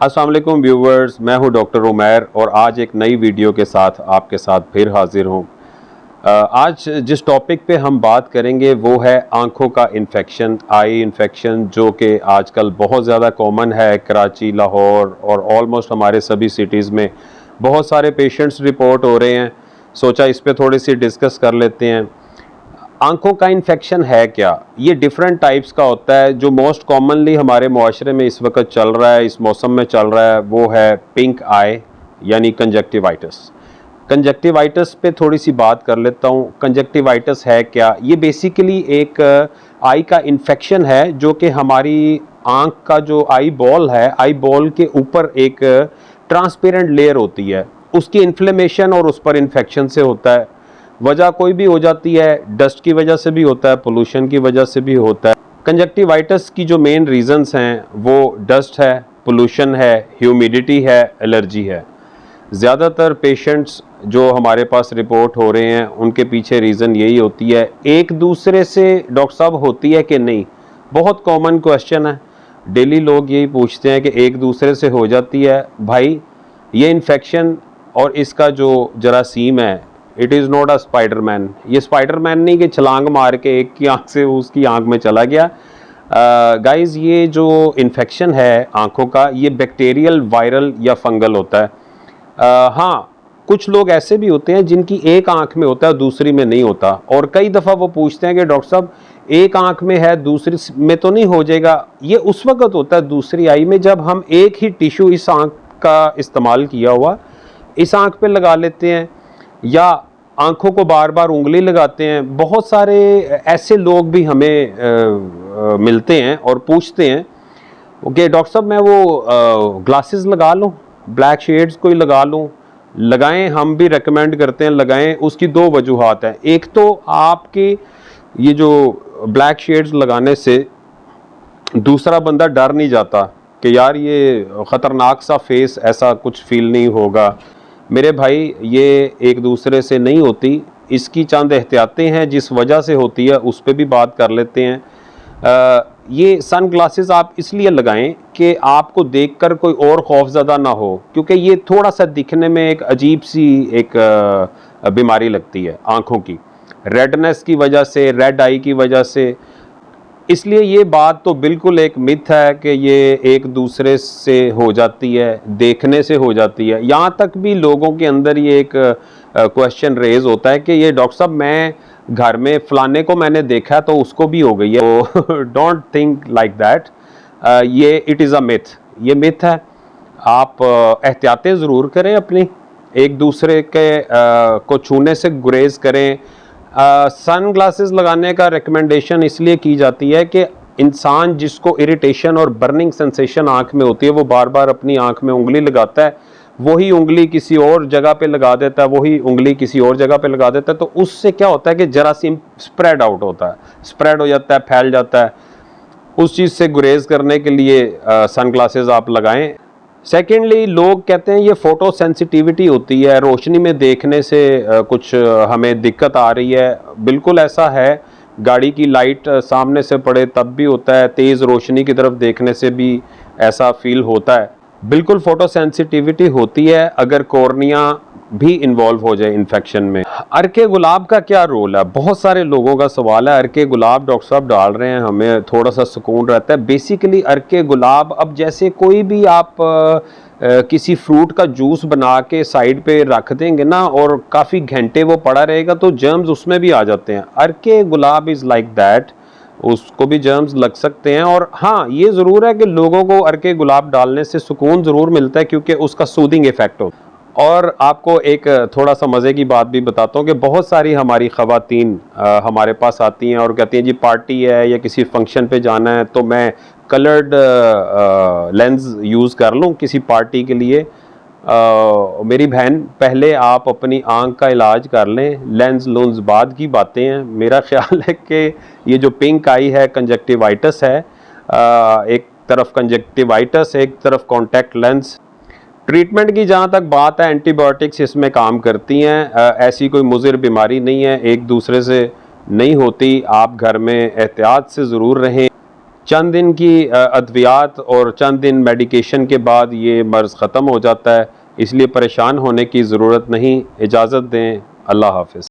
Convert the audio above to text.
अस्सलाम वालेकुम व्यूवर्स, मैं हूं डॉक्टर उमैर और आज एक नई वीडियो के साथ आपके साथ फिर हाजिर हूं। आज जिस टॉपिक पे हम बात करेंगे वो है आंखों का इन्फेक्शन, आई इन्फेक्शन, जो कि आजकल बहुत ज़्यादा कॉमन है। कराची, लाहौर और ऑलमोस्ट हमारे सभी सिटीज़ में बहुत सारे पेशेंट्स रिपोर्ट हो रहे हैं। सोचा इस पे थोड़ी सी डिस्कस कर लेते हैं। आंखों का इन्फेक्शन है क्या? ये डिफरेंट टाइप्स का होता है। जो मोस्ट कॉमनली हमारे मुआशरे में इस वक्त चल रहा है, इस मौसम में चल रहा है, वो है पिंक आई यानी कंजक्टिवाइटिस। कंजक्टिवाइटिस पे थोड़ी सी बात कर लेता हूँ। कंजक्टिवाइटिस है क्या? ये बेसिकली एक आई का इन्फेक्शन है जो कि हमारी आंख का जो आई बॉल है, आई बॉल के ऊपर एक ट्रांसपेरेंट लेयर होती है, उसकी इन्फ्लेमेशन और उस पर इन्फेक्शन से होता है। वजह कोई भी हो जाती है, डस्ट की वजह से भी होता है, पोल्यूशन की वजह से भी होता है। कंजक्टिवाइटिस की जो मेन रीजंस हैं वो डस्ट है, पोल्यूशन है, ह्यूमिडिटी है, एलर्जी है। ज़्यादातर पेशेंट्स जो हमारे पास रिपोर्ट हो रहे हैं उनके पीछे रीज़न यही होती है। एक दूसरे से डॉक्टर साहब होती है कि नहीं, बहुत कॉमन क्वेश्चन है। डेली लोग यही पूछते हैं कि एक दूसरे से हो जाती है। भाई, ये इन्फेक्शन और इसका जो जरासीम है, it is not a Spiderman. ये स्पाइडरमैन नहीं कि छलांग मार के एक की आंख से उसकी आंख में चला गया। गाइस, ये जो इन्फेक्शन है आंखों का, ये बैक्टीरियल, वायरल या फंगल होता है। हाँ, कुछ लोग ऐसे भी होते हैं जिनकी एक आंख में होता है, दूसरी में नहीं होता। और कई दफ़ा वो पूछते हैं कि डॉक्टर साहब एक आंख में है, दूसरी में तो नहीं हो जाएगा? ये उस वक्त होता है दूसरी आई में जब हम एक ही टिश्यू इस आंख का इस्तेमाल किया हुआ इस आंख पे लगा लेते हैं, या आंखों को बार बार उंगली लगाते हैं। बहुत सारे ऐसे लोग भी हमें मिलते हैं और पूछते हैं कि डॉक्टर साहब मैं वो ग्लासेस लगा लूँ, ब्लैक शेड्स कोई लगा लूँ? लगाएं, हम भी रेकमेंड करते हैं लगाएं। उसकी दो वजूहात हैं। एक तो आपके ये जो ब्लैक शेड्स लगाने से दूसरा बंदा डर नहीं जाता कि यार ये ख़तरनाक सा फेस, ऐसा कुछ फील नहीं होगा। मेरे भाई, ये एक दूसरे से नहीं होती। इसकी चंद एहतियातें हैं जिस वजह से होती है, उस पर भी बात कर लेते हैं। ये सन ग्लासेस आप इसलिए लगाएं कि आपको देखकर कोई और खौफज़दा ना हो, क्योंकि ये थोड़ा सा दिखने में एक अजीब सी एक बीमारी लगती है आँखों की, रेडनेस की वजह से, रेड आई की वजह से। इसलिए ये बात तो बिल्कुल एक मिथ है कि ये एक दूसरे से हो जाती है, देखने से हो जाती है। यहाँ तक भी लोगों के अंदर ये एक क्वेश्चन रेज होता है कि ये डॉक्टर साहब मैं घर में फलाने को मैंने देखा तो उसको भी हो गई है। तो डोंट थिंक लाइक दैट। ये इट इज़ अ मिथ, ये मिथ है। आप एहतियातें ज़रूर करें अपनी, एक दूसरे के को छूने से गुरेज करें। सन ग्लासेस लगाने का रिकमेंडेशन इसलिए की जाती है कि इंसान जिसको इरिटेशन और बर्निंग सेंसेशन आंख में होती है, वो बार बार अपनी आंख में उंगली लगाता है, वही उंगली किसी और जगह पे लगा देता है, वही उंगली किसी और जगह पे लगा देता है। तो उससे क्या होता है कि जरासीम स्प्रेड आउट होता है, स्प्रेड हो जाता है, फैल जाता है। उस चीज़ से गुरेज करने के लिए सन ग्लासेस आप लगाएं। सेकेंडली, लोग कहते हैं ये फ़ोटो सेंसिटिविटी होती है, रोशनी में देखने से कुछ हमें दिक्कत आ रही है। बिल्कुल ऐसा है। गाड़ी की लाइट सामने से पड़े तब भी होता है, तेज़ रोशनी की तरफ देखने से भी ऐसा फील होता है। बिल्कुल फ़ोटो सेंसिटिविटी होती है अगर कॉर्निया भी इन्वॉल्व हो जाए इन्फेक्शन में। अर्के गुलाब का क्या रोल है? बहुत सारे लोगों का सवाल है। अर्के गुलाब डॉक्टर साहब डाल रहे हैं, हमें थोड़ा सा सुकून रहता है। बेसिकली अर्के गुलाब, अब जैसे कोई भी आप किसी फ्रूट का जूस बना के साइड पे रख देंगे ना और काफ़ी घंटे वो पड़ा रहेगा तो जर्म्स उसमें भी आ जाते हैं। अर्के गुलाब इज़ लाइक दैट, उसको भी जर्म्स लग सकते हैं। और हाँ, ये ज़रूर है कि लोगों को अर्के गुलाब डालने से सुकून ज़रूर मिलता है क्योंकि उसका सूदिंग इफ़ेक्ट होता है। और आपको एक थोड़ा सा मज़े की बात भी बताता हूँ कि बहुत सारी हमारी ख़वातीन हमारे पास आती हैं और कहती हैं जी पार्टी है या किसी फंक्शन पे जाना है तो मैं कलर्ड लेंस यूज़ कर लूँ किसी पार्टी के लिए। मेरी बहन, पहले आप अपनी आंख का इलाज कर लें, लेंस लूंस बाद की बातें हैं। मेरा ख्याल है कि ये जो पिंक आई है कंजक्टिवाइटिस है, एक तरफ कंजक्टिवाइटिस, एक तरफ कॉन्टैक्ट लेंस। ट्रीटमेंट की जहाँ तक बात है, एंटीबायोटिक्स इसमें काम करती हैं। ऐसी कोई मुज़िर बीमारी नहीं है, एक दूसरे से नहीं होती। आप घर में एहतियात से ज़रूर रहें। चंद दिन की अद्वियात और चंद दिन मेडिकेशन के बाद ये मर्ज़ ख़त्म हो जाता है, इसलिए परेशान होने की ज़रूरत नहीं। इजाज़त दें, अल्लाह हाफ़िज़।